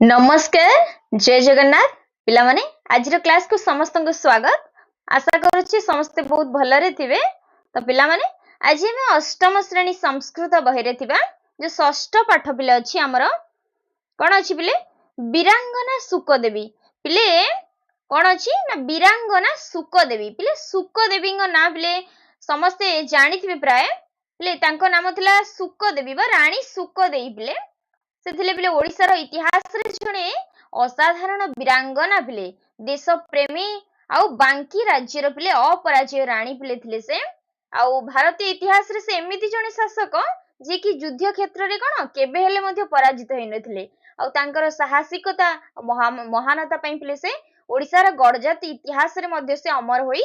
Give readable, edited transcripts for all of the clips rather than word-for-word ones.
नमस्कार जय जगन्नाथ पिला माने आज क्लास को समस्त को स्वागत। आशा करुच्ची समस्ते बहुत भलरे थिबे। तो पिला माने आज हम अष्टम श्रेणी संस्कृत बही रे थिबा जो षष्ठ पाठ पिले अछि हमर कोन अछि पिले वीरांगना सुकदेवी पिले कोन अछि ना वीरांगना सुकदेवी पिले सुकदेवी को ना पिले समस्ते जानिथिबे प्राय पिले तांको नाम थिला सुकदेवी बा रानी सुकदेवी पिले से पिले ओडिशार इतिहास रे जणे असाधारण वीरांगना पिले देश प्रेमी आउ बांकी राज्यर पिले अपराजय रानी पिले थिले से आउ भारतीय इतिहास रे से एमिति जणे शासक जे कि युद्ध क्षेत्र रे कोन केबे हेले मध्ये पराजित होई नथिले आउ तांकर साहसिकता महानता पई पिले से ओडिशार गडजाति इतिहास रे मध्ये से अमर होई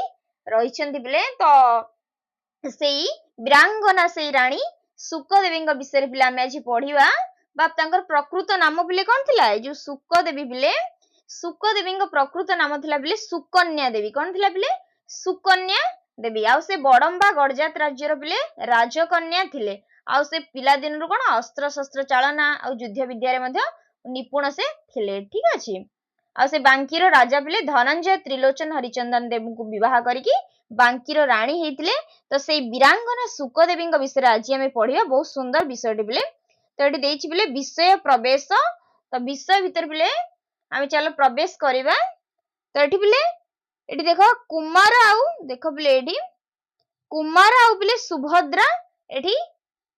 रहिछन्ती पिले। तो सेई वीरांगना सेई रानी सुकदेवी विषय पिले आमे आज पढिबा बाप तांकर प्रकृत नाम पिले कौन थिला जो सुकदेवी पिले सुकदेवी प्रकृत नाम थिला पिले सुकन्या देवी कौन थिला पिले सुकन्या देवी आउ से बडम्बा गडजात राज्यर पिले राजकन्या थिले आउ से पिला दिन रु कोन अस्त्र शस्त्र चालना आउ युद्ध विद्या रे मध्ये निपुण से थिले। ठीक अछि आउ से बांकीर राजा पिले धनंजय त्रिलोचन हरिचंदन देव को विवाह करिकि बांकीर रानी हेतिले। तो से वीरांगना सुकदेवी विषय आज हमें पढिबा बहुत सुंदर विषय पिले। तो ये देछि पिले विषय प्रवेश तो विषय भीतर पिले आमे चलो प्रवेश करिबा। तो एठी पिले एठी देखो कुमार आउ देखो पिले एठी कुमार आउ पिले सुभद्रा एठी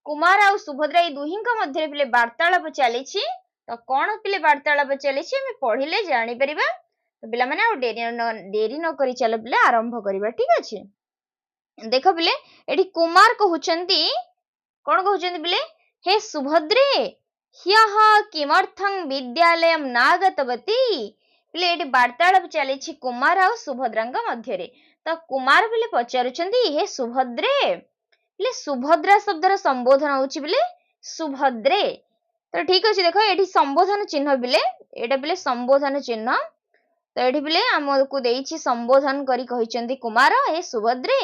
कुमार आउ सुभद्रा ए दुहिंक मध्य पिले वार्तालाप चलीछि। तो कोन पिले वार्तालाप चलीछि हमें पढिले जानि परिबा। तो पिला माने आ देरी न करी चलो पिले आरंभ करिबा। ठीक अछि देखो पिले एठी कुमार कहउचंती कोन कहउचंती पिले हे सुभद्रे ह्यः किमर्थं विद्यालयं नागतवती पिले एठी वार्तालाप चलीछि कुमार आ सुभद्रांग मध्य रे। तो कुमार पिले पचारुचंती हे सुभद्रे पिले सुभद्रा शब्दर संबोधन होउछि पिले सुभद्रे। तो ठीक अछि देखो एठी संबोधन चिन्ह पिले एटा पिले संबोधन चिन्ह। तो एठी पिले हमकु देइछि संबोधन करी कहिचंती कुमार हे सुभद्रे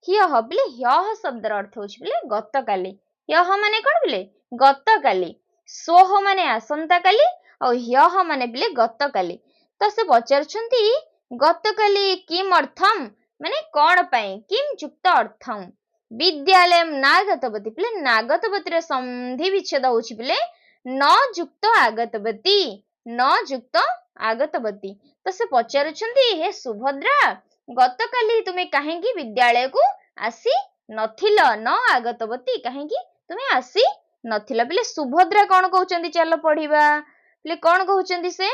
ह्यः पिले ह्यः शब्दर अर्थ होउछि पिले गतकाली ह्यः माने कोन पिले गतकाली सोह माने आसंता काली और ह्यः माने पिले गतकाली। तो से पचारुछंती गतकाली किम अर्थम माने कोन पई किम युक्त अर्थम विद्यालयम नागतवती पिले नागतवती रे संधि विच्छेद होउछि पिले न युक्त आगतवती न युक्त आगतवती। तो से पचारुछंती हे सुभद्रा गतकाली तुमे काहेकी विद्यालय को आसी नथिल न आगतवती काहेकी तुमे आसी नथिला पिले सुभद्रा कोन कहउचंती चलो पढिबा पिले कोन कहउचंती से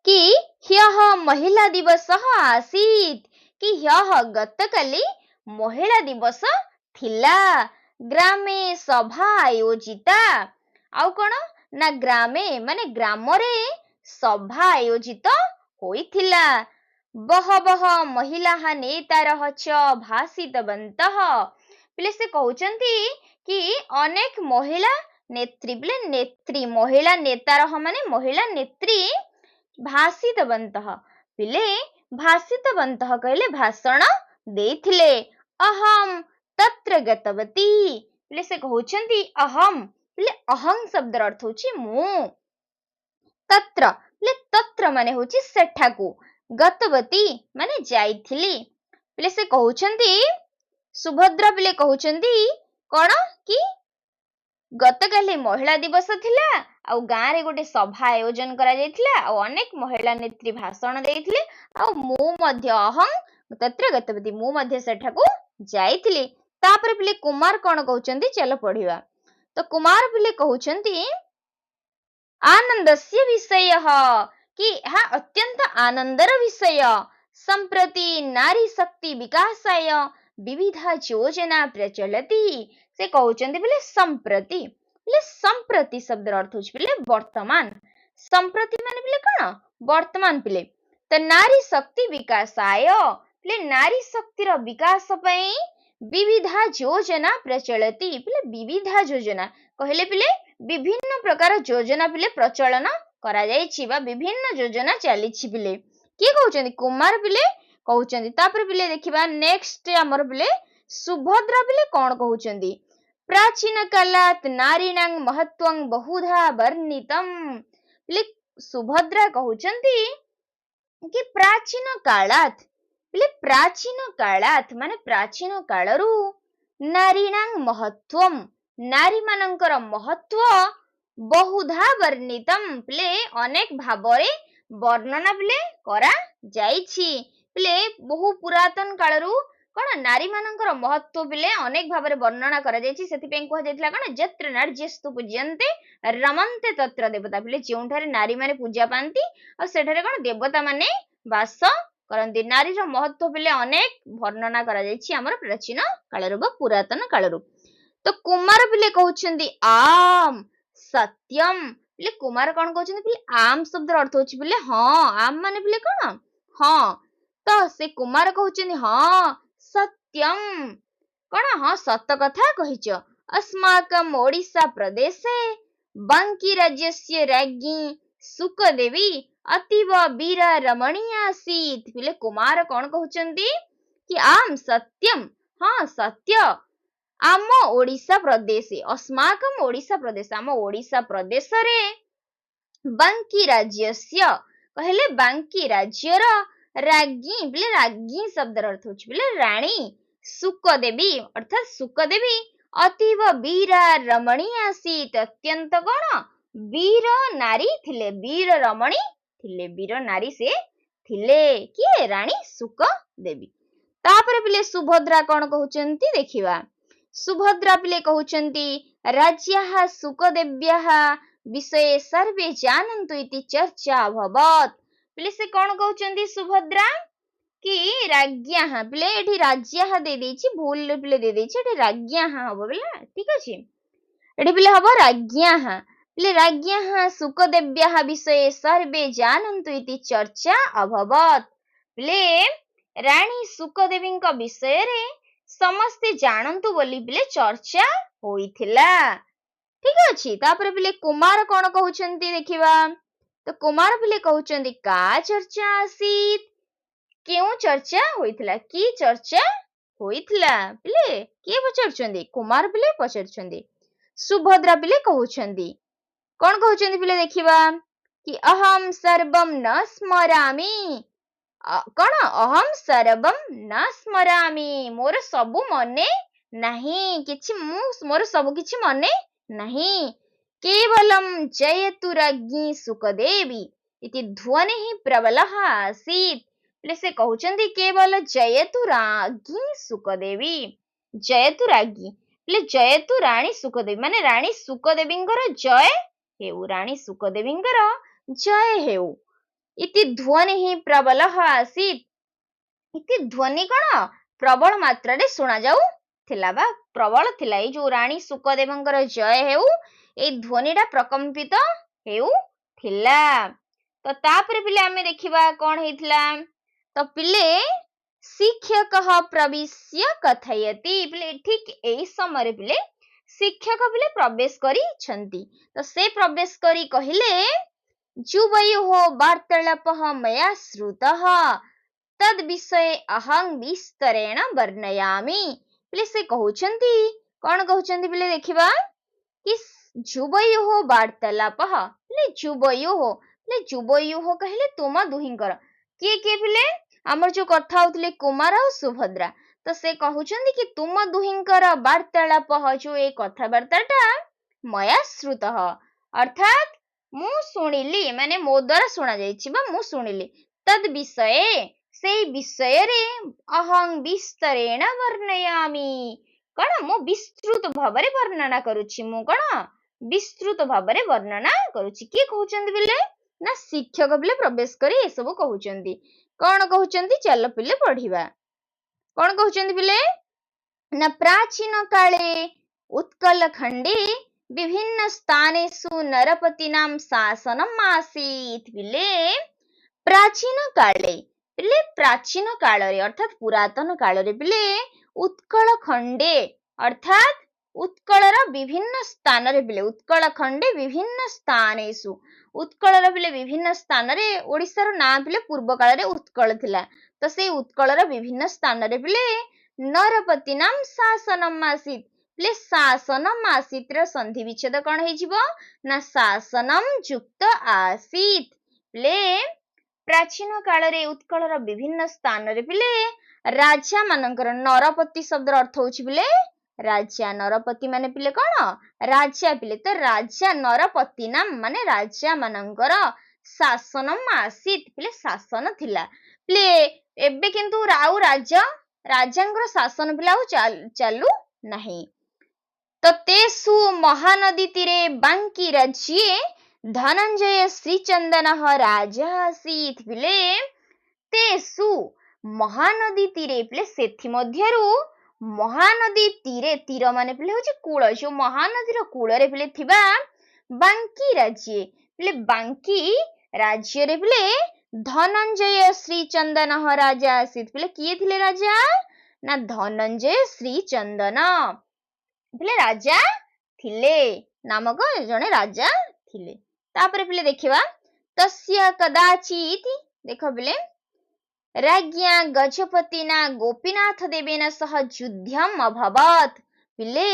कि ह्यः महिला दिवस आसीत कि ह्यः गतकाली महिला दिवस थिला ग्रामे सभा आयोजिता आउ कोन ना ग्रामे माने ग्राम रे सभा आयोजित होइथिला बहबह महिला नेतारः च भाषितवन्तः पिले से कहउचंती कि अनेक महिला नेत्री पिले नेत्री महिला नेतारः माने महिला नेत्री भाषितवन्तः पिले भाषितवन्तः कहले भाषण देथिले अहम तत्र गतवती पिले से कहउचंती अहम पिले अहं शब्दर अर्थ होछि मु तत्र पिले तत्र माने होछि सेठाकू गतवती माने जाइथिली पिले से कहउचंती सुभद्रा पिले कहउचंती कोन कि गतकाली महिला दिवस थिला आ गाँ रे गोटे सभा आयोजन करा जायथिला आ अनेक महिला नेत्री भाषण देथिले आ मु मध्य अहं तत्र गतवती मु मध्य सेठाकू जाइथिली। तापर पिले कुमार कोन कहउचंती चलो पढिबा। तो कुमार पिले कहउचंती आनंदस्य विषयः कि हा अत्यंत आनंदर विषय संप्रति नारी शक्ति विकासाय विविधा योजना प्रचलति से कहउचंती पिले संप्रति शब्दर अर्थ होछि पिले वर्तमान संप्रति माने पिले कोन वर्तमान पिले। तो नारी शक्ति विकासाय पिले नारी शक्तिर विकास पई विविधा योजना प्रचलति पिले विविधा योजना कहले पिले विभिन्न प्रकार योजना पिले प्रचलन करा जायछि बा विभिन्न योजना चलीछि पिले के कहउचंती कुमार पिले कहउचंती। तापर पिले देखिबा नेक्स्ट हमर पिले सुभद्रा पिले कोन कहउचंती प्राचीन कालात नारीणां महत्वं बहुधा वर्णितम ପିଲେ ସୁଭଦ୍ରା କହୁଛନ୍ତି କି ପ୍ରାଚୀନ କାଳାତ୍, ପିଲେ ପ୍ରାଚୀନ କାଳାତ୍ ମାନେ ପ୍ରାଚୀନ କାଳରୁ ନାରୀଣାଂ ମହତ୍ୱମ୍, ନାରୀ ମାନଙ୍କର ମହତ୍ୱ ବହୁଧା ବର୍ଣ୍ଣିତମ୍, ପିଲେ ଅନେକ ଭାବରେ ବର୍ଣ୍ଣନା ପିଲେ କରାଯାଇଛି। ପିଲେ ବହୁ ପୁରାତନ କାଳରୁ କଣ ନାରୀ ମାନଙ୍କର ମହତ୍ୱ ପିଲେ ଅନେକ ଭାବରେ ବର୍ଣ୍ଣନା କରାଯାଇଛି। ସେଥିପାଇଁ କୁହାଯାଇଥିଲା କଣ ଯତ୍ର ନାର୍ଯ୍ୟସ୍ତୁ ପୂଜ୍ୟନ୍ତେ ରମନ୍ତେ ତତ୍ର ଦେବତା, ପିଲେ ଯେଉଁଠାରେ ନାରୀ ମାନେ ପୂଜା ପାଆନ୍ତି ଆଉ ସେଠାରେ କଣ ଦେବତା ମାନେ ବାସ କରନ୍ତି। ନାରୀର ମହତ୍ୱ ପିଲେ ଅନେକ ବର୍ଣ୍ଣନା କରାଯାଇଛି ଆମର ପ୍ରାଚୀନ କାଳରୁ ବା ପୁରାତନ କାଳରୁ। ତ କୁମାର ପିଲେ କହୁଛନ୍ତି ଆମ୍ ସତ୍ୟମ୍, ପିଲେ କୁମାର କଣ କହୁଛନ୍ତି ପିଲେ ଆମ୍ ଶବ୍ଦର ଅର୍ଥ ହଉଛି ପିଲେ ହଁ, ଆମ୍ ମାନେ ପିଲେ କଣ ହଁ, ତ ସେ କୁମାର କହୁଛନ୍ତି ହଁ ସତ୍ୟମ୍, କଣ ହଁ ସତ କଥା କହିଛ। अस्माकम् ओडिशा प्रदेशे बंकी राज्यस्य राज्ञी सुकदेवी अतीव वीर रमणीय आसीत्, पिले कुमार कौन कहउचंदी कि आम सत्यम, हाँ सत्य, आम ओडिशा प्रदेशे, अस्माकम् ओडिशा प्रदेश, आम ओडिशा प्रदेश रे बंकी राज्यस्य कहले बांकी राज्यर राज्ञी, पिले राज्ञी शब्दर अर्थ होछि पिले रानी, सुकदेवी अर्थात सुकदेवी अतीव वीर रमणीय आसीत्, अत्यंत कौन वीर नारी थिले, वीर रमणी थिले, वीर नारी से थिले किए रानी सुकदेवी। तापर पिले सुभद्रा कौन कहउचंती देखिबा, सुभद्रा पिले कहउचंती राज्याः सुकदेव्याः विषये सर्वे जानन्तु इति चर्चा अभवत्, पिले से कौन कहउचंती सुभद्रा कि राज्ञाः, पिले एठी राज्याः दे देछि, भूल पिले दे देछि, एठी राज्ञाः हबो पिले, ठीक अछि, एठी पिले हबो राज्ञाः, पिले राज्ञाः सुकदेव्याः विषये सर्वे जानन्तु इति चर्चा अभवत्, पिले रानी सुकदेवीଙ୍କ विषୟରେ ସମସ୍ତେ ଜାଣନ୍ତୁ ବୋଲି ପିଲେ ଚର୍ଚ୍ଚା ହୋଇଥିଲା, ଠିକ ଅଛି। ତାପରେ ପିଲେ କୁମାର କଣ କହୁଛନ୍ତି ଦେଖିବା, ତ କୁମାର ପିଲେ କହୁଛନ୍ତି କା ଚର୍ଚ୍ଚା ଆसीତ୍, କେଉଁ ଚର୍ଚ୍ଚା ହୋଇଥିଲା, କି ଚର୍ଚ୍ଚା ହୋଇଥିଲା, ପିଲେ କିଏ ପଚାରୁଛନ୍ତି, କୁମାର ପିଲେ ପଚାରୁଛନ୍ତି। ସୁଭଦ୍ରା ପିଲେ କହୁଛନ୍ତି କଣ କହୁଛନ୍ତି ପିଲେ ଦେଖିବା କି ଅହମ୍ ସର୍ବମ୍ ନ ସ୍ମରାମି, କଣ ଅହମ୍ ସର୍ବମ୍ ନ ସ୍ମରାମି, ମୋର ସବୁ ମନେ ନାହିଁ, କିଛି ମୋର ସବୁ କିଛି ମନେ ନାହିଁ, କେବଲମ୍ ଜୟତୁ राज्ञी ସୁକଦେବୀ ଇତି ଧ୍ୱନିଃ ପ୍ରବଲଃ ଆसीତ୍, ପିଲେ ସେ କହୁଛନ୍ତି କେବଳ ଜୟତୁ राज्ञी ସୁକଦେବୀ, ଜୟତୁ राज्ञୀ, ପିଲେ ଜୟତୁ ରାଣୀ ସୁକଦେବୀ ମାନେ ରାଣୀ ସୁକଦେବୀଙ୍କର ଜୟ ହେଉ, ରାଣୀ ସୁକଦେବୀଙ୍କର ଜୟ ହେଉ, ଇତି ଧ୍ୱନିଃ ପ୍ରବଲଃ ଆसीତ୍, ଇତି ଧ୍ୱନି କଣ ପ୍ରବଳ ମାତ୍ରାରେ ଶୁଣା ଯାଉଥିଲା ବା ପ୍ରବଳ ଥିଲା, ଏଇ ଯୋଉ ରାଣୀ ସୁକଦେବଙ୍କର ଜୟ ହେଉ ଏଇ ଧ୍ୱନିଟା ପ୍ରକମ୍ପିତ ହେଉଥିଲା। ତ ତାପରେ ପିଲେ ଆମେ ଦେଖିବା କଣ ହେଇଥିଲା, ତ ପିଲେ ଶିକ୍ଷକଃ ପ୍ରବିଶ୍ୟ କଥୟତି, ପିଲେ ଠିକ ଏଇ ସମୟରେ ପିଲେ ଶିକ୍ଷକ ପିଲେ ପ୍ରବେଶ କରିଛନ୍ତି, ତ ସେ ପ୍ରବେଶ କରି କହିଲେ ଯୁବୟୋଃ ବାର୍ତ୍ତାଳାପଃ ମୟା ଶ୍ରୁତଃ ତଦ୍ ବିଷये ଅହଂ ବିସ୍ତରେଣ ବର୍ଣ୍ଣୟାମି, ପିଲେ ସେ କହୁଛନ୍ତି କଣ କହୁଛନ୍ତି ପିଲେ ଦେଖିବା କି ଯୁବୟୋଃ ବାର୍ତ୍ତାଳାପଃ, ପିଲେ ଯୁବୟୋଃ, ପିଲେ ଯୁବୟୋଃ କହିଲେ ତୁମ ଦୁହିଁଙ୍କର, କିଏ କିଏ ପିଲେ ଆମର ଯୋଉ କଥା ହଉଥିଲେ କୁମାର ଆଉ ସୁଭଦ୍ରା, ତ ସେ କହୁଛନ୍ତି କି ତୁମ ଦୁହିଁଙ୍କର ବାର୍ତ୍ତାଳାପଃ ଯୋଉ ଏ କଥାବାର୍ତ୍ତାଟା ମୟା ଶ୍ରୁତଃ ଅର୍ଥାତ୍ ମୁଁ ଶୁଣିଲି, ମାନେ ମୋ ଦ୍ୱାରା ଶୁଣା ଯାଇଛି ବା ମୁଁ ଶୁଣିଲି, ତଦ୍ ବିଷये ସେଇ ବିଷୟରେ ଅହଂ ବିସ୍ତରେଣ ବର୍ଣ୍ଣୟାମି, କଣ ମୁଁ ବିସ୍ତୃତ ଭାବରେ ବର୍ଣ୍ଣନା କରୁଛି, ମୁଁ କଣ ବିସ୍ତୃତ ଭାବରେ ବର୍ଣ୍ଣନା କରୁଛି। କିଏ କହୁଛନ୍ତି ପିଲେ ନା ଶିକ୍ଷକ ପିଲେ ପ୍ରବେଶ କରି ଏସବୁ କହୁଛନ୍ତି। କଣ କହୁଛନ୍ତି ଚାଲ ପିଲେ ପଢିବା, କଣ କହୁଛନ୍ତି ପିଲେ ନା ପ୍ରାଚୀନ କାଳେ ଉତ୍କଳ ଖଣ୍ଡେ ବିଭିନ୍ନ ସ୍ଥାନେଷୁ ନରପତିନାଂ ଶାସନମ୍ ଆसीତ୍, ପିଲେ ପ୍ରାଚୀନ କାଳେ, ପିଲେ ପ୍ରାଚୀନ କାଳରେ ଅର୍ଥାତ୍ ପୁରାତନ କାଳରେ ପିଲେ ଉତ୍କଳ ଖଣ୍ଡେ ଅର୍ଥାତ୍ ଉତ୍କଳର ବିଭିନ୍ନ ସ୍ଥାନରେ, ପିଲେ ଉତ୍କଳ ଖଣ୍ଡେ ବିଭିନ୍ନ ସ୍ଥାନେଷୁ, ଉତ୍କଳର ପିଲେ ବିଭିନ୍ନ ସ୍ଥାନରେ, ଓଡିଶାର ନାଁ ପିଲେ ପୂର୍ବ କାଳରେ ଉତ୍କଳ ଥିଲା, ତ ସେଇ ଉତ୍କଳର ବିଭିନ୍ନ ସ୍ଥାନରେ ପିଲେ ନରପତିନାଂ ଶାସନମ୍ ଆसीତ୍, ପିଲେ ଶାସନମ୍ ଆसीତ୍ ର ସନ୍ଧି ବିଚ୍ଛେଦ କଣ ହେଇଯିବ ନା ଶାସନମ୍ ଯୁକ୍ତ ଆसीତ୍। ପିଲେ ପ୍ରାଚୀନ କାଳରେ ଉତ୍କଳର ବିଭିନ୍ନ ସ୍ଥାନରେ ପିଲେ ରାଜା ମାନଙ୍କର ନରପତି ଶବ୍ଦର ଅର୍ଥ ହଉଛି ପିଲେ ରାଜା। ନରପତି ମାନେ ପିଲେ କଣ ରାଜା ପିଲେ। ତ ରାଜା ନରପତି ନାମ ମାନେ ରାଜା ମାନଙ୍କର ଶାସନମ୍ ଆसीତ୍ ପିଲେ ଶାସନ ଥିଲା। ପିଲେ ଏବେ କିନ୍ତୁ ଆଉ ରାଜାଙ୍କର ଶାସନ ପିଲେ ଆଉ ଚାଲୁ ନାହିଁ। ତ ତେଷୁ ମହାନଦୀ ତୀରେ ବାଙ୍କି ରାଜ୍ୟେ ଧନଞ୍ଜୟ ଶ୍ରୀଚନ୍ଦନ ରାଜା ଆसीତ୍। ପିଲେ ତେଷୁ ମହାନଦୀ ତୀରେ ପିଲେ ସେଥିମଧ୍ୟରୁ ମହାନଦୀ ତୀର ମାନେ ପିଲେ ହଉଛି କୂଳ, ଯୋଉ ମହାନଦୀର କୂଳରେ ପିଲେ ଥିବା ବାଙ୍କି ରାଜ୍ୟ ପିଲେ ବାଙ୍କି ରାଜ୍ୟରେ ପିଲେ ଧନଞ୍ଜୟ ଶ୍ରୀଚନ୍ଦନ ରାଜା ଆसीତ୍। ପିଲେ କିଏ ଥିଲେ ରାଜା ନା ଧନଞ୍ଜୟ ଶ୍ରୀଚନ୍ଦନ ପିଲେ ରାଜା ଥିଲେ, ନାମକ ଜଣେ ରାଜା ଥିଲେ। ତାପରେ ପିଲେ ଦେଖିବା ତସ୍ୟ କଦାଚିତ୍ ଦେଖ ପିଲେ राज्ञा गजपतिना गोपीनाथ देवेन सह युद्धम् अभवत्। पिले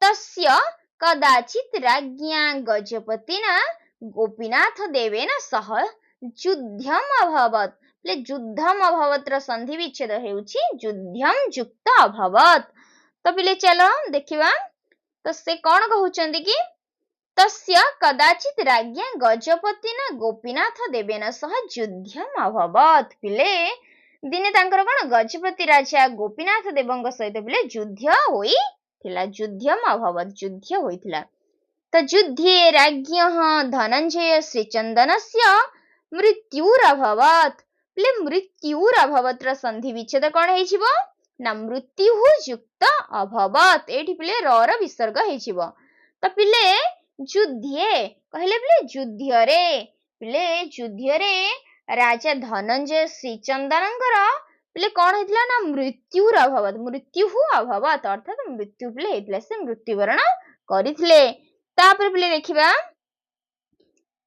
तस्य कदाचित् राज्ञा गजपतिना गोपीनाथ देवेन सह युद्धम् अभवत्। पिले युद्धम् अभवत् ର ସନ୍ଧି ବିଚ୍ଛେଦ ହେଉଛି युद्धम् ଯୁକ୍ତ अभवत्। ତ ପିଲେ ଚାଲ ଦେଖିବା ତ ସେ କଣ କହୁଛନ୍ତି କି तस्य कदाचित् राज्ञा गजपतिना गोपीनाथ देवेन सह युद्धम् अभवत्। पिले दिने तांकर कण गजपति राजा गोपीनाथ देवଙ୍କ ସହିତ ପିଲେ ଯୁଦ୍ଧ ହୋଇଥିଲା। युद्धम् अभवत् ଯୁଦ୍ଧ ହୋଇଥିଲା। ତ ଯୁଦ୍ଧେ राज्ञः धनञ्जय श्रीचन्दनस्य मृत्युरभवत्। ପିଲେ ମୃତ୍ୟୁରଭବତ୍ ର ସନ୍ଧି ବିଚ୍ଛେଦ କଣ ହେଇଯିବ ନା ମୃତ୍ୟୁ ଯୁକ୍ତ ଅଭବତ୍। ଏଇଠି ପିଲେ ର ବିସର୍ଗ ହେଇଯିବ। ତ ପିଲେ ଯୁଦ୍ଧେ କହିଲେ ପିଲେ ଯୁଦ୍ଧରେ ପିଲେ ଯୁଦ୍ଧରେ ରାଜା ଧନଞ୍ଜୟ ଶ୍ରୀଚନ୍ଦନଙ୍କର ପିଲେ କଣ ହେଇଥିଲା ନା ମୃତ୍ୟୁର ଅଭବତ୍, ମୃତ୍ୟୁ ଅଭବତ୍ ଅର୍ଥାତ୍ ମୃତ୍ୟୁ ପିଲେ ହେଇଥିଲା, ସେ ମୃତ୍ୟୁବରଣ କରିଥିଲେ। ତାପରେ ପିଲେ ଦେଖିବା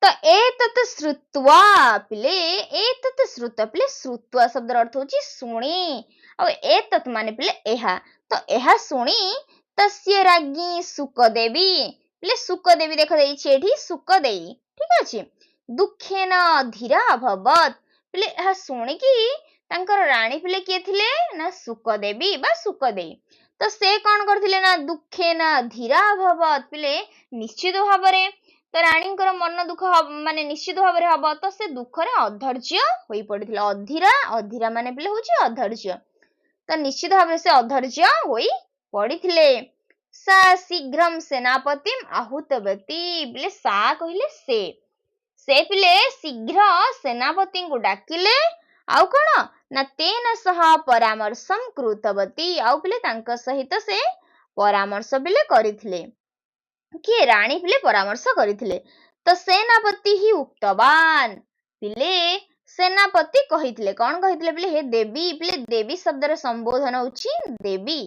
ତ ଏତତ୍ ଶ୍ରୁତ୍ୱା ପିଲେ ଏତତ୍ ଶ୍ରୁତ ପିଲେ ଶ୍ରୁତ୍ୱା ଶବ୍ଦର ଅର୍ଥ ହଉଛି ଶୁଣି, ଆଉ ଏତତ୍ ମାନେ ପିଲେ ଏହା। ତ ଏହା ଶୁଣି ତସ୍ୟ ରାଜ୍ଞୀ ସୁକଦେବୀ ପିଲେ ସୁକଦେବୀ ଦେଖ ଦେଇଛି ଏଠି ସୁକଦେବୀ, ଠିକ ଅଛି, ଦୁଃଖେନ ଧୀରା ଅଭବତ୍। ପିଲେ ଏହା ଶୁଣିକି ତାଙ୍କର ରାଣୀ ପିଲେ କିଏ ଥିଲେ ନା ସୁକଦେବୀ ବା ସୁକଦେବୀ। ତ ସେ କଣ କରିଥିଲେ ନା ଦୁଃଖେନ ଧୀରା ଅଭବତ୍। ପିଲେ ନିଶ୍ଚିତ ଭାବରେ ତ ରାଣୀଙ୍କର ମନ ଦୁଃଖ ମାନେ ନିଶ୍ଚିତ ଭାବରେ ହବ, ତ ସେ ଦୁଃଖରେ ଅଧୈର୍ଯ୍ୟ ହୋଇ ପଡିଥିଲେ। ଅଧୀରା ମାନେ ପିଲେ ହଉଛି ଅଧୈର୍ଯ୍ୟ, ତ ନିଶ୍ଚିତ ଭାବରେ ସେ ଅଧୈର୍ଯ୍ୟ ହୋଇ ପଡିଥିଲେ। ସା ଶୀଘ୍ରମ୍ ସେନାପତିମ୍ ଆହୁତବତୀ ପିଲେ ସା କହିଲେ ସେ ପିଲେ ଶୀଘ୍ର ସେନାପତିଙ୍କୁ ଡାକିଲେ, ଆଉ କଣ ନା ତେନ ସହ ପରାମର୍ଶମ୍ କୃତବତୀ, ଆଉ ପିଲେ ତାଙ୍କ ସହିତ ସେ ପରାମର୍ଶ ପିଲେ କରିଥିଲେ। କିଏ ରାଣୀ ପିଲେ ପରାମର୍ଶ କରିଥିଲେ। ତ ସେନାପତି ହିଁ ଉକ୍ତବାନ୍ ପିଲେ ସେନାପତି କହିଥିଲେ, କଣ କହିଥିଲେ ପିଲେ ହେ ଦେବୀ। ପିଲେ ଦେବୀ ଶବ୍ଦର ସମ୍ବୋଧନ ହଉଛି ଦେବୀ,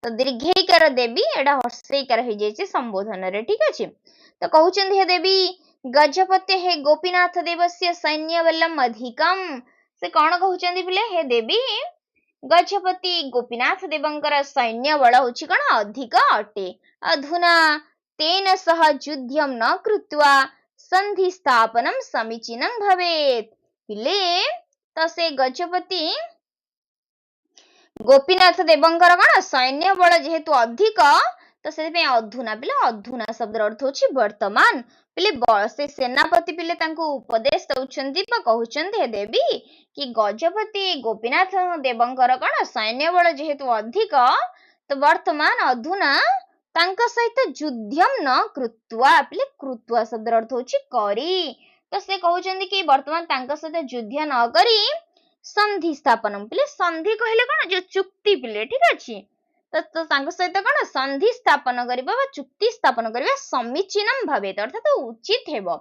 ତ ଦୀର୍ଘଇକାର ଦେବୀ ଏଟା ହର୍ଷଇକାର ହେଇଯାଇଛି ସମ୍ବୋଧନରେ, ଠିକ ଅଛି। ତ କହୁଛନ୍ତି ହେ ଦେବୀ ଗଜପତେ ହେ ଗୋପୀନାଥ ଦେବସ୍ୟ ସୈନ୍ୟ ବଲମ୍ ଅଧିକମ୍। ସେ କଣ କହୁଛନ୍ତି ପିଲେ ହେ ଦେବୀ ଗଜପତି ଗୋପୀନାଥ ଦେବଙ୍କର ସୈନ୍ୟ ବଳ ହଉଛି କଣ ଅଧିକ ଅଟେ। ଅଧୁନା तेन सह युद्धं न कृत्वा संधि स्थापनम समीचीनं भवेत्। पिले तो से गजपति गोपीनाथ देवंकर कण सैन्य बल जेहेतु अधिक, तो से अधुना पिले अधुना शब्द अर्थ होछि वर्तमान। पिले से सेनापति पिले तांको उपदेश दउछन्ती बा कहउछन्ती हे देवी कि गजपति गोपीनाथ देवंकर कण सैन्य बल जेहेतु अधिक, तो वर्तमान अधुना तांका सहित युद्धम न कृत्वा पिले कृत्वा शब्द अर्थ होछि करी, तो से कहउछन्ती कि वर्तमान तांका सहित युद्ध न करी संधि स्थापनम पिले संधि कहले कण जो चुक्ति पिले, ठीक अछि, तो तांका सहित कण संधि स्थापन करबा बा चुक्ति स्थापन करबा समीचीनम भवेत अर्थात उचित हेबो।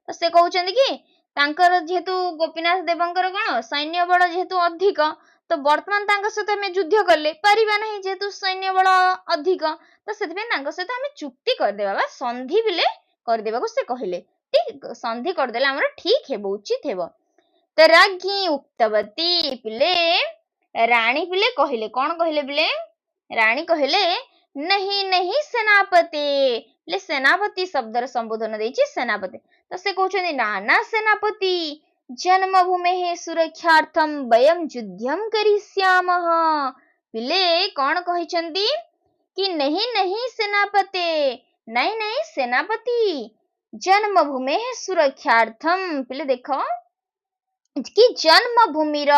तो से कहउछन्ती कि तांकर जेहेतु गोपीनाथ देवंकर कण सैन्य बल जेहेतु अधिक, तो वर्तमान तांका सहित हमें युद्ध करले परिबा नहीं जेहेतु सैन्य बल अधिक, तो सेतिबे तांका सहित हमें चुक्ति कर देबा बा संधि बिले कर देबा को से कहिले, ठीक संधि कर देला हमर ठीक हेबो उचित हेबो। तो राज्ञी उक्तवती पिले रानी पिले कहिले, कोन कहिले पिले रानी कहिले नहीं नहीं सेनापति ले सेनापति शब्दर संबोधन देछि सेनापति तो से कहउछन्ति ना ना सेनापति जन्मभूमेः सुरक्षार्थं वयं युद्धं करिष्यामः पिले कोन कहिछन्ति कि नहीं नहीं सेनापति नहीं नहीं सेनापति जन्मभूमेः सुरक्षार्थं पिले देखो कि जन्मभूमिर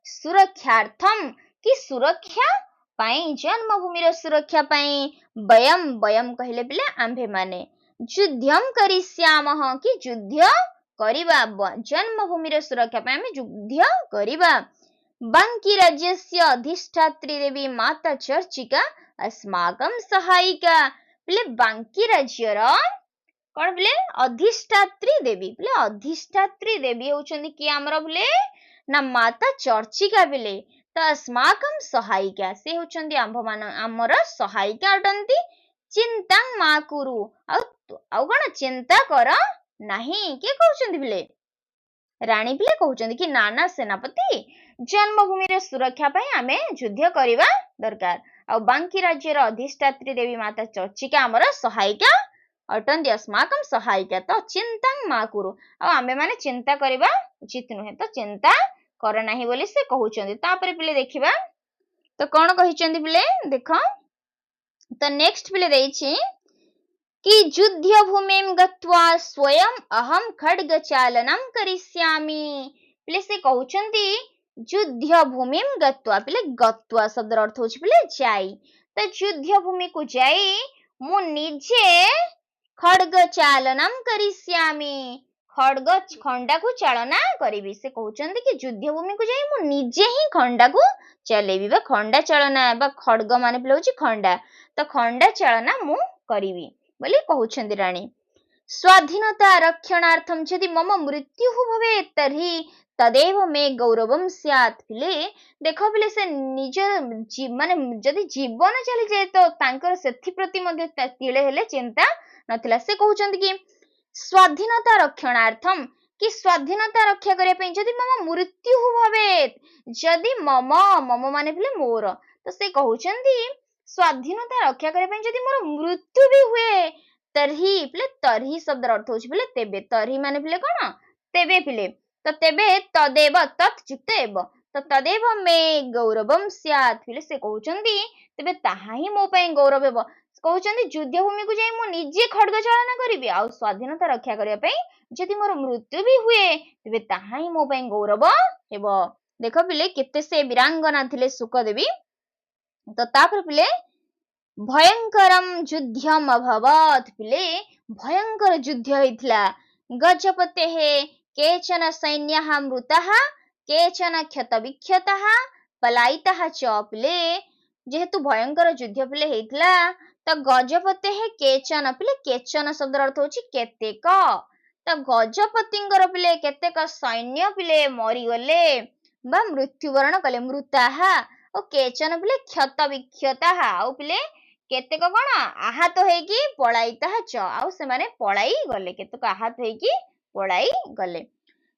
सुरक्षार्थम कि सुरक्षा पाई जन्मभूमिर सुरक्षा पाई वयम वयम कहले पिले आंभे माने युद्धम करिष्यामः कि युद्ध करिबा जन्मभूमिर सुरक्षा पाई आमे युद्ध करिबा बांकी राज्यस्य अधिष्ठात्री देवी माता चर्चिका अस्माकं सहायिका पिले बांकी राज्यर कौन बोले अधिष्ठात्री देवी बोले अधिष्ठात्री देवी होचंदी कि हमर बोले ना माता चर्चिका बोले तो अस्माकं सहायिका से होचंदी आमर सहायिका अटंती चिंता मा कुरु आउ कौन चिंता कर नहीं के कहउचंदी बोले रानी बोले कहउचंदी कि नाना सेनापति जन्मभूमि सुरक्षा पाई आमे युद्ध करिबा दरकार आ बांकी राज्यर अधिष्ठात्री देवी माता चर्चिका आमर सहायिका अटंती अस्माकं सहायिका तो चिंता मा कुरु आमे माने चिंता करिबा उचित नुहे तो चिंता कर नाही बोली से कहउचंदी तापरे पिले देखिबा तो कोन कहिचंदी पिले देखो तो नेक्स्ट पिले देछि कि युद्ध भूमिं गत्वा स्वयं अहम खड्ग चालनम करिष्यामि पिले से कहउचंदी युद्ध भूमिं गत्वा पिले गत्वा शब्द अर्थ होछि पिले जाई तो युद्ध भूमि को जाई मु निजे खड्ग चालनम करिष्यामि खड्ग खंडा को चालना करिबि से कहउचंदी कि युद्ध भूमि को जाई मु निजे ही खंडा को चलेबि बा खंडा चालना बा खड्ग माने पिले होछि खंडा तो खंडा चालना मु करिबि बोली कहउचंदी रानी स्वाधीनता रक्षणार्थम यदि मम मृत्यु भवे तर्हि तदेव मे गौरवम स्यात् पिले देखो पिले से निज माने जदि जीवन चली जाए तो तांकर सेथि प्रति मध्ये तिले हेले चिंता नथिला से कहउचंदी कि स्वाधीनता रक्षणार्थम कि स्वाधीनता रक्षा करिया पई जदि मम मृत्यु भवे जदि मम मम माने पिले मोर तो से कहउचंदी स्वाधीनता रक्षा करिया पई जदि मोर मृत्यु भी हुए तरही पिले तरही शब्द अर्थ होछि पिले तेबे तरही माने पिले कोन तेबे पिले तो तेबे तदेव तत्युक्त एव तो तदेव मे गौरवम स्यात् पिले से कहउचंदी तेबे ताहा ही मो पई गौरव हेबो कहउचंदी युद्ध भूमि को जाई मु निजे खड्ग चालना करिवि आ स्वाधीनता रक्षा करिया पई जदि मोर मृत्यु भी हुए तेबे ताहा ही मो पई गौरव हेबो देखो पिले केते से वीरांगना थिले सुकदेवी तो तापर पिले भयंकरम युद्धम अभवत पिले भयंकर युद्ध होइथिला गजपतेः केचन सैन्यः मृताः केचन क्षतविक्षताः पलायिताः च पिले जेहेतु भयंकर युद्ध पिले हेइथिला तो गजपतेः केचन पिले केचन शब्द अर्थ होछि केतेक तो गजपतिंगर पिले केतेक सैन्य पिले मरि गले बा मृत्युवरण कले मृताः ओ केचन पिले क्षतविक्षताः आ पिले केतेक कोन आहत हेकी पलायिताः च आ से माने पलाई गले केतेक आहत हेकी पलाई गले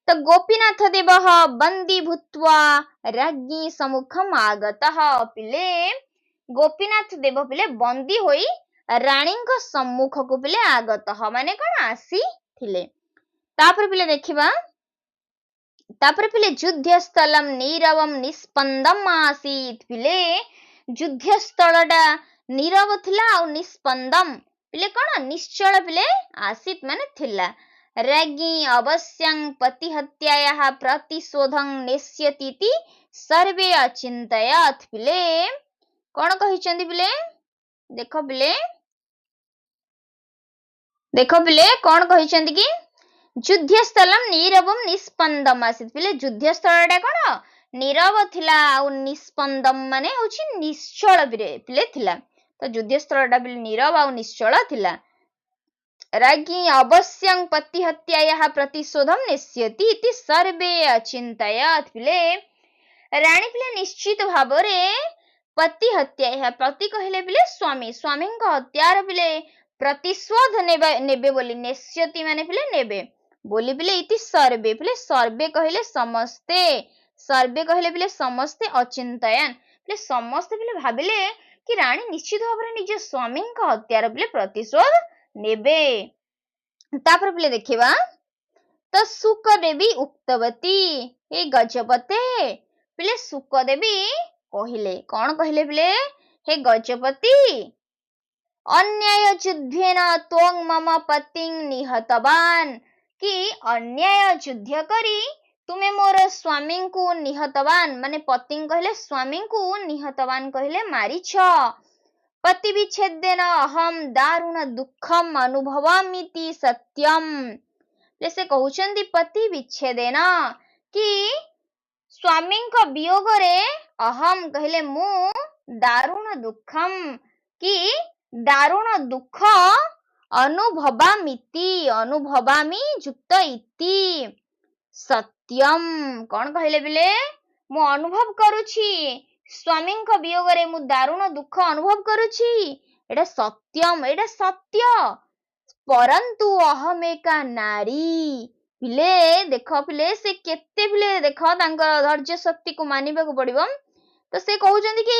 तो गोपीनाथ देवः बंदी भूत्वा राज्ञी सम्मुखम आगतः पिले गोपीनाथ देव पिले बंदी होई रानी को सम्मुख को पिले आगतः माने कोन आसी थिले तापर पिले देखिबा तापर पिले युद्ध स्थलम नीरवम निस्पंदम आसीत पिले युद्ध स्थलडा नीरव थिला और निस्पंदम पिले कोन निश्चल पिले आसीत माने थिला राज्ञी अवश्यं पति हत्यायाः प्रतिशोधं नेष्यतीति सर्वे अचिन्तयत् पिले कोन कहिचंदी पिले देखो पिले कोन कहिचंदी कि युद्ध स्थलम नीरवम निस्पंदम आसीत पिले युद्ध स्थलडा कोन नीरव थिला और निस्पंदम माने होछि निश्चल पिले थिला तो युद्ध स्थलडा पिले नीरव और निश्चल थिला राज्ञी अवश्यं पति हत्यायाः प्रतिशोधं नेष्यति इति सर्वे अचिन्तयत् पिले रानी पिले निश्चित भाबरे पति हत्यायाः पति कहले पिले स्वामी स्वामी को हत्यार पिले प्रतिशोध नेबे बोली नेष्यति माने पिले नेबे बोली पिले इति सर्वे पिले सर्वे कहले समस्ते सर्वे कहले पिले समस्ते अचिन्तयन पिले समस्ते पिले भाबिले कि राणी निश्चित भाव निज स्वामी हत्यार पिले प्रतिशोध नेबे। तापर पिले देखिबा तो सुकदेवी उक्तवती हे गजपते पिले सुकदेवी कहिले कौन कहिले पिले हे गजपति अन्याय युद्धेन त्वं मम पतिं निहतवान कि अन्याय युद्ध करी तुमे मोर स्वामी को निहतवान माने पति कहले स्वामी को निहतवान कहले मारिछ। पति विच्छेदेन अहम दारुण दुखम अनुभवामिति सत्यम। जैसे कहउछन्ति पति विच्छेदेन कि स्वामी का वियोग रे अहम कहले मु दारुण दुखम कि दारुण दुख अनुभवामिति अनुभवामि युक्त इति सत्यम कौन कहले बिले मु अनुभव करूछि स्वामी का वियोग रे मु दारुण दुख अनुभव करूछि एटा सत्यम एटा सत्य परंतु अहम एका नारी पिले देख पिले से केते पिले देख तांकर धैर्य शक्ति को मानिबा को पड़िबो। तो से कहउछन्ति कि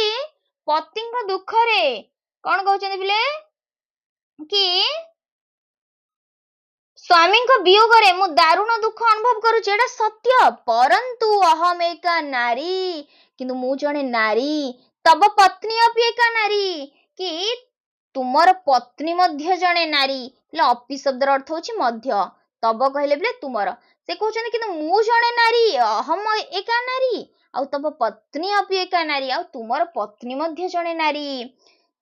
पति का दुख रे कौन कहउछन्ति पिले कि स्वामी का वियोग रे मु दारुण दुख अनुभव करूछि एटा सत्य परंतु अहम एका नारी किंतु मु जणे नारी तब पत्नी अपि एका नारी कि तुमर पत्नी मध्य जणे नारी अपि शब्दर अर्थ होछि मध्य तब कहले बिले तुमर से कहउछन्ति किंतु मु जणे नारी अहम एका नारी आ तब पत्नी अपि एका नारी आ तुमर पत्नी मध्य जणे नारी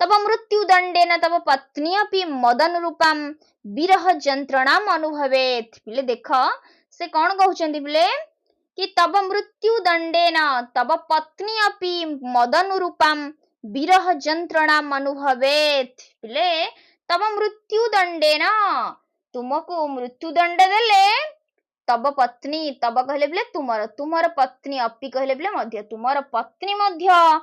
तब मृत्यु दंडेन तब पत्नी अपि मदन रूपम विरह यंत्रणाम अनुभवेत। बिले देख से कौन कहउछन्ति बिले कि तब मृत्यु दंडेन तब पत्नी अपि मदन रूपम विरह यंत्रणाम अनुभवेत। बिले तब मृत्यु दंडेन तुमको मृत्यु दंड देले तब पत्नी तब कहले बिले तुमर तुमर पत्नी अपि कहले बिले मध्य तुमर पत्नी मध्य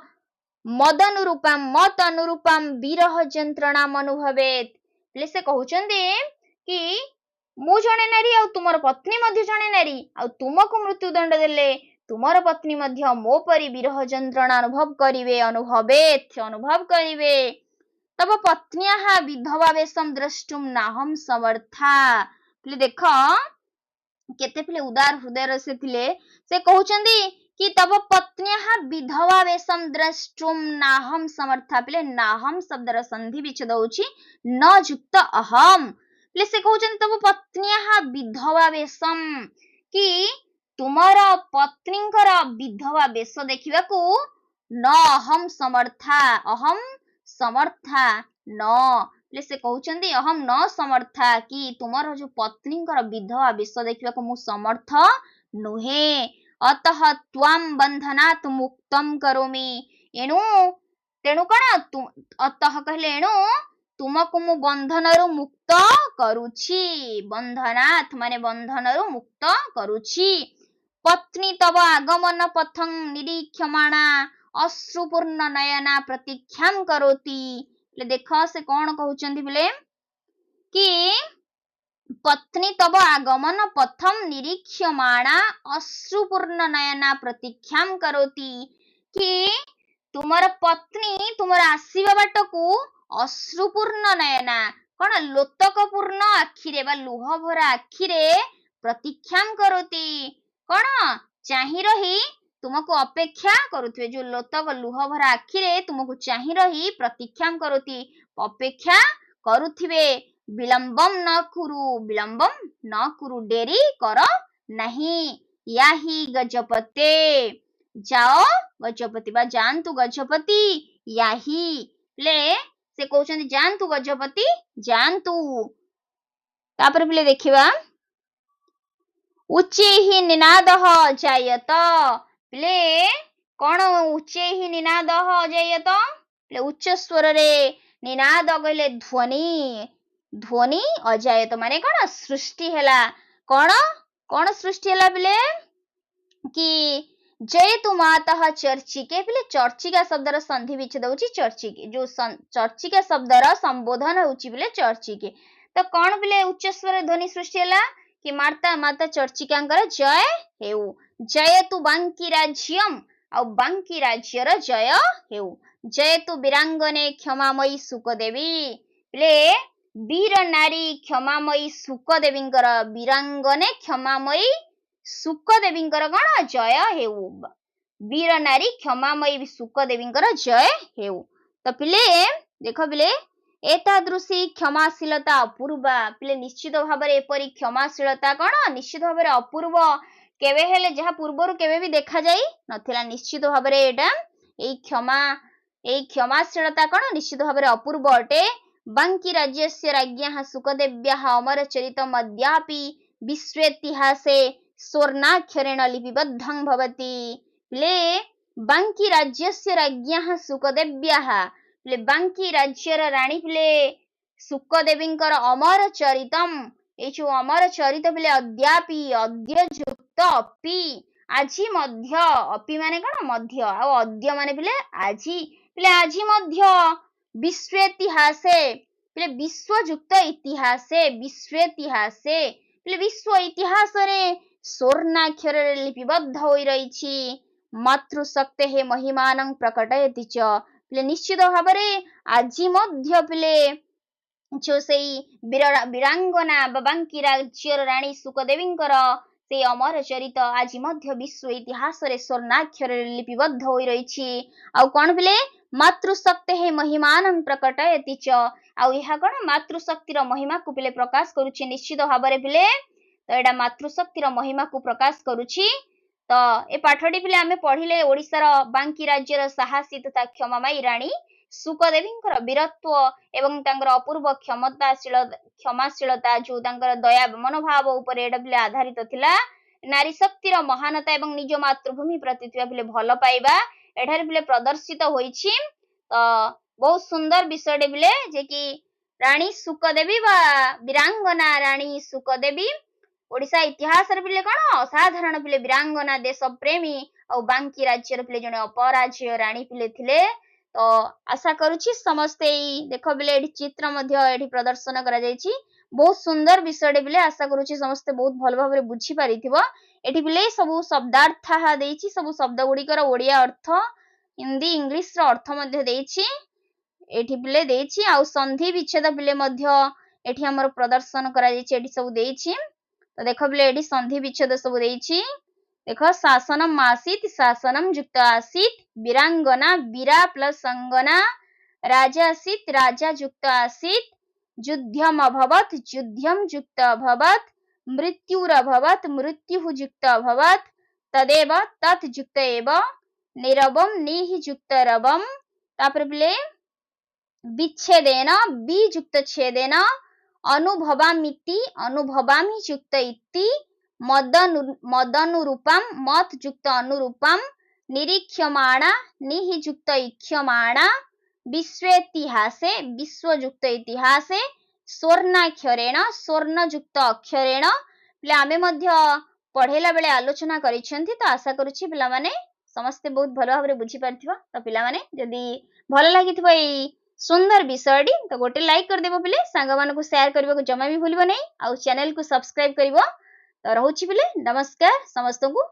मदन रूपम मत अनुरूपम विरह यंत्रणाम अनुभवेत। बिले से कहउछन्ति कि मु जणे नारी आ तुमर पत्नी मध्य जणे नारी आ तुमको मृत्यु दंड देले तुमर पत्नी मध्य मो परि विरह यंत्रणा अनुभव करिवे अनुभवेत अनुभव करिवे। तब पत्न्याः विधवा वेशम द्रष्टुम नाहम समर्था। पिले देख केते पिले उदार हृदय से थिले से कहउछन्ति कि तब पत्न्याः विधवा वेशम द्रष्टुम नाहम समर्था। पिले नाहम शब्दर संधि विच्छेद होछि न युक्त अहम। पिले से कहउछन्ति तब पत्न्याः विधवा वेशम कि तुमर पत्नींकर विधवा वेश देखिबा को न अहम समर्था अहम समर्था न ले से कहउछन्ति अहम न समर्था कि तुमर जो पत्नींकर विधवा वेश देखिबा को मु समर्थ नुहे अतः त्वाम बंधनात् मुक्तम करोमि एणु तेणु कण अतः कहले एणु तुमको मु बंधनरु मुक्त करूछि बंधनात् माने बंधनरु मुक्त करूछि। पत्नी तब आगमन पथं निरीक्षमाणा अश्रुपूर्ण नयना प्रतीक्षां करोति। ले देख से कौन कहउछन्ति बिले कि पत्नी तब आगमन पथम निरीक्षमाणा अश्रुपूर्ण नयना प्रतीक्षां करोति कि तुमर पत्नी तुमर आसीबा बाट को अश्रुपूर्ण नयना कौन लोतकपूर्ण आखिरे बा लुह भरा आखिरे प्रतीक्षां करोति कौन चाहि रही तुमको अपेक्षा करुथिबे जो लोतक लुह भरा आखिरे तुमको चाहि रही प्रतीक्षां करोति अपेक्षा करुथिबे। विलंबम न कुरु डेरी कर नहीं याही गजपते जाओ गजपति बा जानतु गजपति याही ले से कहउछन्ति जानतु गजपति जानतु। तापर पिले देखिबा उच्चे ही निनादः जायत। पिले कौन उच्चे ही निनादः जायत पिले उच्च स्वर रे निनाद कहले ध्वनि ध्वनि अजायत माने कौन सृष्टि हैला कौन कौन सृष्टि हैला पिले कि जयतु मातः चर्चिके पिले चर्चिका शब्दर संधि विच्छेद होछि चर्चिके जो चर्चिका शब्दर संबोधन होछि पिले चर्चिके। तो कौन पिले उच्च स्वर ध्वनि सृष्टि हैला कि माता माता चर्चिकांकर जय हेउ जयतु बांकी राज्यम आ बांकी राज्यर जय हेउ जयतु वीरांगने क्षमामयी सुकदेवी प्ले वीर नारी क्षमामयी सुकदेवींकर वीरांगने क्षमामयी सुकदेवींकर कौन जय हेउ वीर नारी क्षमामयी सुकदेवींकर जय हेउ तो पिले देख पिले एतादृशी क्षमाशीलता अपूर्वा पिले निश्चित भाव एपरी क्षमाशीलता कौन निश्चित भाव अपूर्व केवे हेले जहा पूर्वर केवे भी देखा जाई नथिला निश्चित भाव एटा क्षमाशीलता कौन निश्चित भाव अपूर्व अटे बांकी राज्यस्य राज्ञः सुकदेव्याः अमर चरितम् अद्यापि विश्वेतिहासे स्वर्णाक्षरेण लिपिबद्धं भवति ले बांकी राज्यस्य राज्ञः सुकदेव्याः ले बांकी राज्यर रानी पिले सुकदेवींकर अमर चरितम ए जो अमर चरित पिले अद्यापि अद्य युक्त अपि आजी मध्य अपि माने कौन मध्य आ अद्य माने पिले आजी मध्य विश्वेतिहासे पिले विश्वयुक्त इतिहासे विश्वेतिहासे पिले विश्व इतिहास रे स्वर्णाक्षर लिपिबद्ध होई रहिछि मातृशक्ते हे महिमानं प्रकटयति च पिले निश्चित भाव आजी मध्य पिले जो से वीरांगना बांकी राज्यर रानी सुकदेवींकर से अमर चरित आज मध्य विश्व इतिहास रे स्वर्णाक्षर लिपिबद्ध होई रहिछि आउ कोन पिले मातृशक्ति हे महिमानं प्रकटयति च आउ यहा कोन मातृशक्तिर महिमा को पिले प्रकाश करूछि निश्चित भाव रे पिले तो एडा मातृशक्तिर महिमा को प्रकाश करूछि तो ए पाठटी पिले आमे पढिले ओडिसा रो बांकी राज्यर साहसी तथा क्षमामयी रानी सुकदेवींकर वीरत्व एवं तांकर अपूर्व क्षमाशीलता जो तांकर दया मनोभाव उपर एडा पिले आधारित थिला नारी शक्तिर महानता एवं निज मातृभूमि प्रति पिले भल पाइबा एठारे पिले प्रदर्शित होईछि तो बहुत सुंदर विषय पिले जे कि रानी सुकदेवी बा वीरांगना रानी सुकदेवी ओडिशा इतिहास रे पिले कोन असाधारण पिले वीरांगना देश प्रेमी और बांकी राज्य पिले जने अपराज्य रानी पिले थिले तो आशा करूछि समस्ते देखो बिले एठी चित्र मध्य एठी प्रदर्शन करा जायछि बहुत सुंदर विषय बिले आशा करूछि समस्ते बहुत भल भाव रे बुझी पारिथिबो एठी बिले सब शब्दार्थ देइछि सब शब्द गुडी कर ओडिया अर्थ हिंदी इंग्लिश रो अर्थ मध्य देइछि एठी बिले देइछि आ संधि विच्छेद बिले मध्य एठी हमर प्रदर्शन करा जायछि एठी सब देइछि तो देखो बिले एठी संधि विच्छेद सब देइछि देखो शासनम आसीत शासनम युक्त आसीत वीरांगना वीरा प्लस अंगना राजा आसीत राजा युक्त आसीत युद्धम अभवत युद्धम युक्त अभवत मृत्युरभवत मृत्यु युक्त अभवत तदेव तत् युक्त एव निरवम निहि युक्त रवम तापर बिले विच्छेदेन बि युक्त छेदेन अनुभवामिति अनुभवामि युक्त इति मदनुरूपम मत युक्त अनुरूपम निरीक्ष्यमाणा निहियुक्त इक्ष्यमाणा विश्वेतिहासे विश्वयुक्त इतिहासे स्वर्णाक्षरेण स्वर्णयुक्त अक्षरेण पिला आमे मध्य पढ़ेला बेले आलोचना करिसेंती तो आशा करूछि पिला माने समस्त बहुत भलो भाबरे बुझी पारथिबो तो पिला माने जदी भलो लागिथिबो एई सुंदर विषयटी तो गोटे लाइक कर देबो पिले सांग मानको शेयर करबो को जमा भी भूलिबो नै आ चैनल को सब्सक्राइब करबो तो रहउछि पिले नमस्कार समस्त को।